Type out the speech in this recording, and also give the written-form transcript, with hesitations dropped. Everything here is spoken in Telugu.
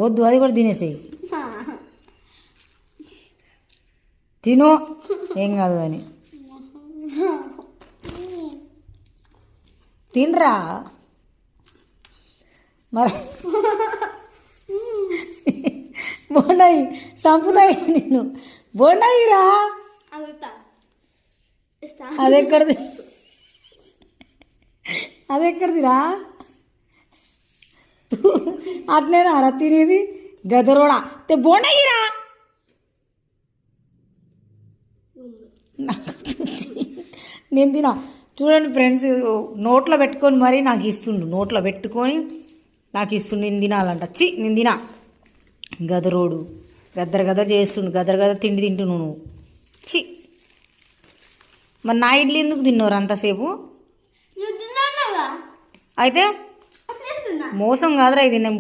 వద్దు, అది కూడా తినేసేయి. తిను, ఏం కాదు అని. తినరా మరి. బోండాయి సంపుతాయి నిన్ను. బోండాయి రా. అదెక్కడిది, అదెక్కడిదిరా? అట్లేనా రా తినేది? గదరోడా బోండాయిరా. నేను తినా. చూడండి ఫ్రెండ్స్, నోట్లో పెట్టుకొని మరీ నాకు ఇస్తుండు. నోట్లో పెట్టుకొని నాకు ఇస్తుండు. నేను తినాలంట. నేను తినా. గదరోడు గద్దర గదర చేస్తుండు. గదర గదర తిండి తింటున్నావు నువ్వు. మరి నా ఇడ్లీ ఎందుకు తిన్నోరు అంతసేపు? అయితే మోసం కాదురా ఇది. నేను